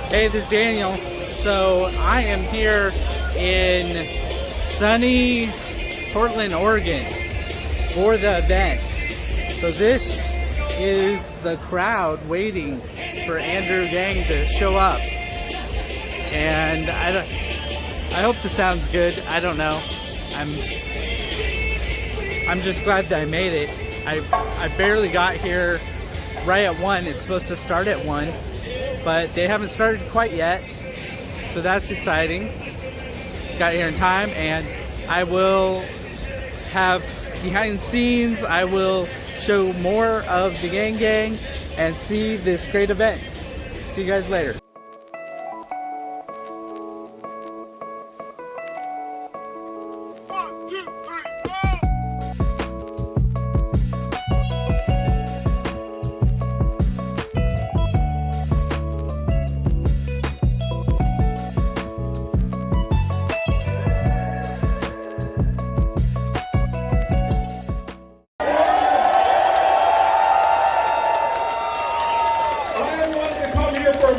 Hey, this is Daniel. So I am here in sunny Portland, Oregon for the event. So this is the crowd waiting for Andrew Yang to show up. And I hope this sounds good. I don't know. I'm just glad that I made it. I barely got here right at 1. It's supposed to start at 1, but they haven't started quite yet. So that's exciting. Got here in time, and I will have behind the scenes. I will show more of the Yang and see this great event. See you guys later.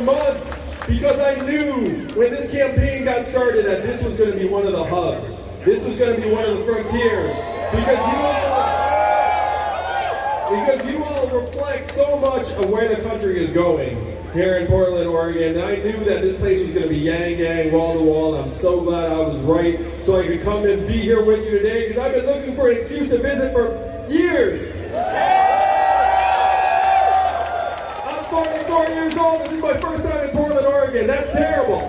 Months, because I knew when this campaign got started that this was going to be one of the hubs. This was going to be one of the frontiers, because you all reflect so much of where the country is going here in Portland, Oregon. And I knew that this place was going to be Yang wall to wall, and I'm so glad I was right, so I could come and be here with you today, because I've been looking for an excuse to visit for years. 44 years old, and this is my first time in Portland, Oregon. That's terrible.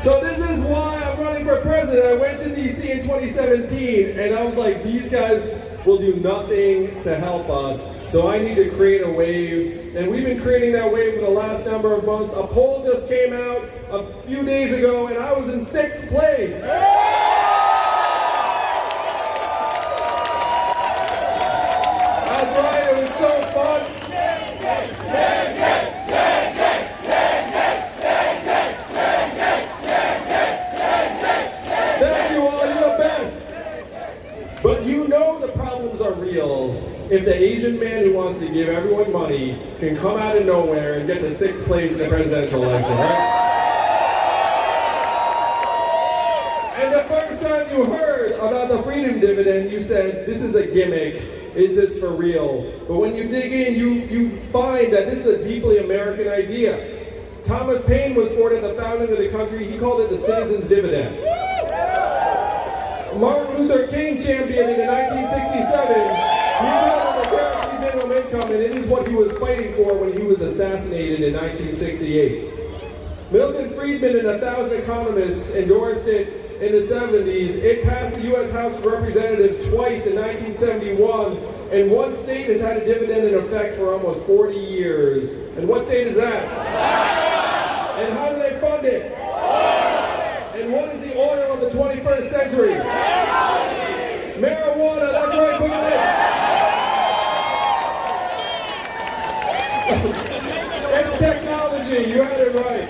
So this is why I'm running for president. I went to DC in 2017, and I was like, these guys will do nothing to help us, so I need to create a wave. And we've been creating that wave for the last number of months. A poll just came out a few days ago, and I was in 6th place. That's right, it was so fun. Thank you all, you're the best. But you know the problems are real if the Asian man who wants to give everyone money can come out of nowhere and get to 6th place in the presidential election, right? And the first time you heard about the freedom dividend, you said, this is a gimmick. Is this for real? But when you dig in, you find that this is a deeply American idea. Thomas Paine was for it at the founding of the country. He called it the citizen's dividend. Martin Luther King championed it in 1967. He called it the guaranteed minimum income, and it is what he was fighting for when he was assassinated in 1968. Milton Friedman and 1,000 economists endorsed it in the 70s. It passed the U.S. House of Representatives twice in 1971, and one state has had a dividend in effect for almost 40 years. And what state is that? And how do they fund it? And what is the oil of the 21st century? Marijuana, that's right, put it in. It's technology, you had it right.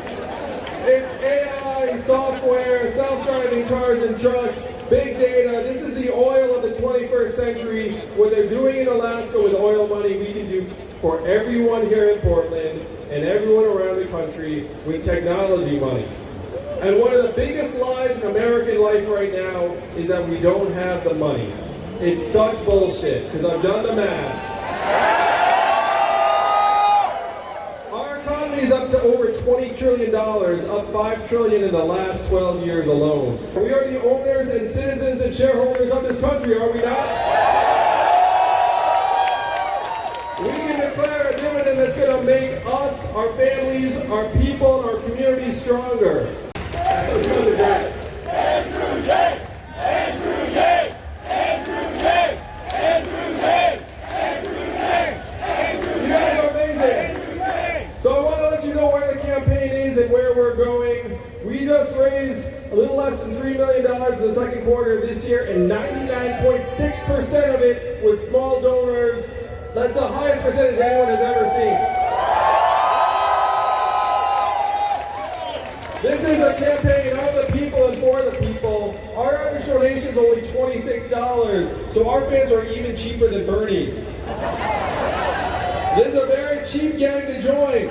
It's AI, software, self-driving cars and trucks, big data. This is the oil of the 21st century. What they're doing in Alaska with oil money, we can do for everyone here in Portland and everyone around the country with technology money. And one of the biggest lies in American life right now is that we don't have the money. It's such bullshit, because I've done the math. Is up to over $20 trillion, up $5 trillion in the last 12 years alone. We are the owners and citizens and shareholders of this country, are we not? We can declare a dividend that's going to make us, our families, our people, our communities stronger. Andrew Yang! Andrew Yang! Andrew Yang! Andrew Yang! Andrew Yang! Andrew Yang! You guys are amazing! So I want to let you know where the campaign is and where we're going. We just raised a little less than $3 million in the second quarter of this year, and 99.6% of it was small donors. That's the highest percentage anyone has ever seen. This is a campaign of the people and for the people. Our average donation is only $26, so our fans are even cheaper than Bernie's. This is a very cheap gang to join.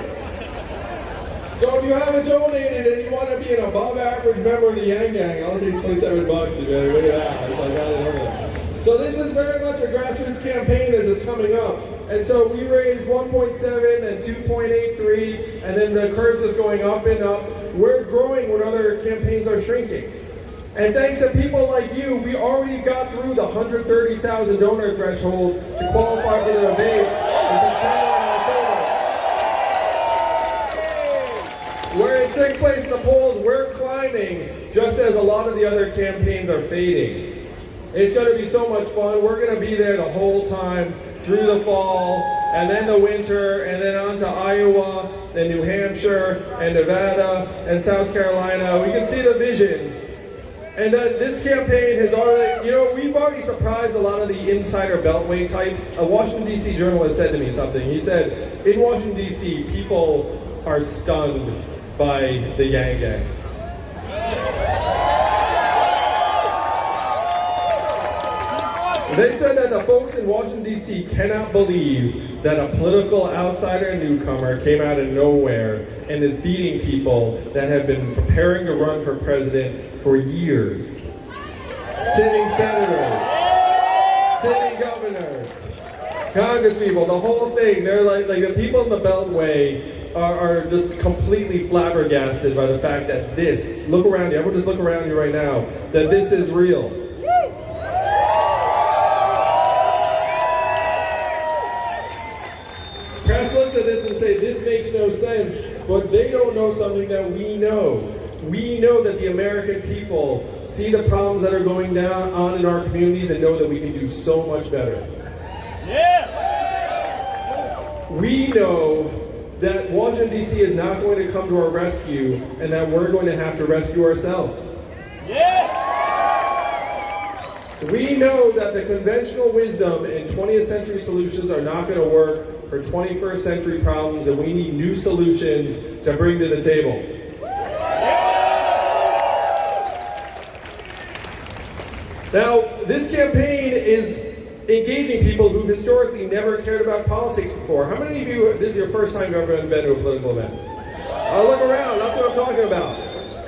So if you haven't donated and you want to be an above average member of the Yang Gang, I'll take $27 to be like, look at that. It's like, I don't know. So this is very much a grassroots campaign that is coming up. And so we raised 1.7 and 2.83, and then the curve's just going up and up. We're growing when other campaigns are shrinking. And thanks to people like you, we already got through the 130,000 donor threshold to qualify for the debates. We're in 6th place in the polls. We're climbing just as a lot of the other campaigns are fading. It's going to be so much fun. We're going to be there the whole time through the fall, and then the winter, and then on to Iowa, then New Hampshire, and Nevada, and South Carolina. We can see the vision. And this campaign has already, we've already surprised a lot of the insider beltway types. A Washington, D.C. journalist said to me something. He said, in Washington, D.C., people are stunned by the Yang Gang. They said that the folks in Washington, D.C. cannot believe that a political outsider newcomer came out of nowhere and is beating people that have been preparing to run for president for years. Sitting senators, sitting governors, congresspeople, the whole thing. They're like the people in the Beltway are just completely flabbergasted by the fact that this, look around you, everyone just look around you right now, that this is real. Press looks at this and say, this makes no sense, but they don't know something that we know. We know that the American people see the problems that are going on in our communities and know that we can do so much better. Yeah. We know that Washington, D.C. is not going to come to our rescue and that we're going to have to rescue ourselves. Yeah. We know that the conventional wisdom and 20th century solutions are not going to work for 21st century problems, and we need new solutions to bring to the table. Now, this campaign is engaging people who've historically never cared about politics before. How many of you, this is your first time you've ever been to a political event? Look around, that's what I'm talking about.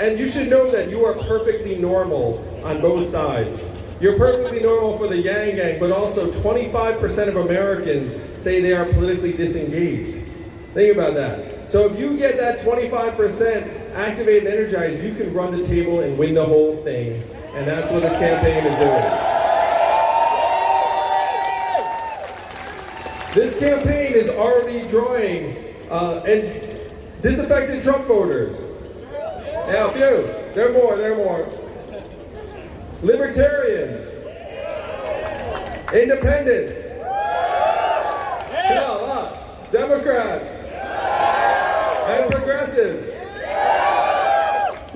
And you should know that you are perfectly normal on both sides. You're perfectly normal for the Yang Gang, but also 25% of Americans say they are politically disengaged. Think about that. So if you get that 25% activated and energized, you can run the table and win the whole thing. And that's what this campaign is doing. This campaign is already drawing and disaffected Trump voters. Yeah, a few. There are more. Libertarians, independents, Democrats, and progressives.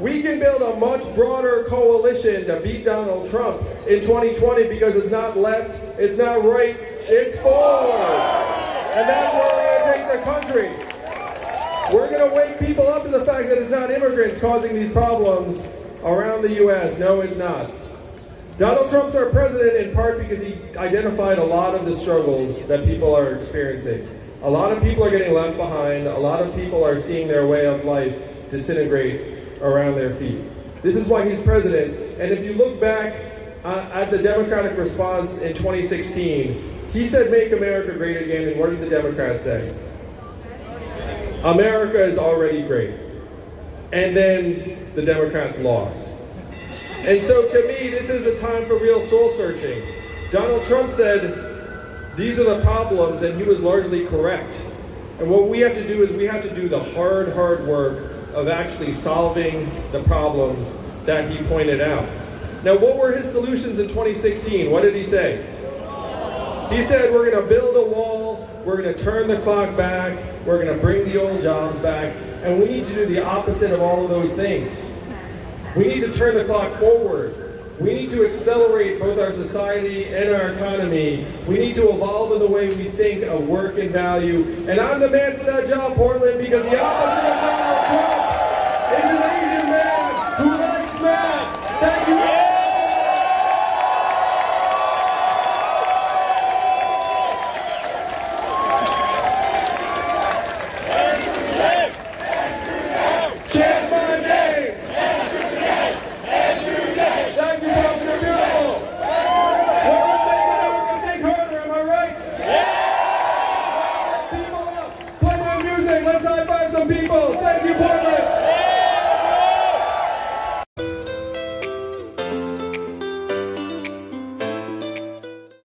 We can build a much broader coalition to beat Donald Trump in 2020 because it's not left, it's not right, it's forward. And that's where we're going to take the country. We're going to wake people up to the fact that it's not immigrants causing these problems around the U.S. No, it's not. Donald Trump's our president in part because he identified a lot of the struggles that people are experiencing. A lot of people are getting left behind. A lot of people are seeing their way of life disintegrate around their feet. This is why he's president. And if you look back at the Democratic response in 2016, he said, "Make America great again." And what did the Democrats say? America is already great. And then the Democrats lost. And so to me, this is a time for real soul searching. Donald Trump said, these are the problems, and he was largely correct. And what we have to do is we have to do the hard work of actually solving the problems that he pointed out. Now, what were his solutions in 2016? What did he say? He said, we're going to build a wall, we're going to turn the clock back, we're going to bring the old jobs back, and we need to do the opposite of all of those things. We need to turn the clock forward. We need to accelerate both our society and our economy. We need to evolve in the way we think of work and value. And I'm the man for that job, Portland, because the opposite of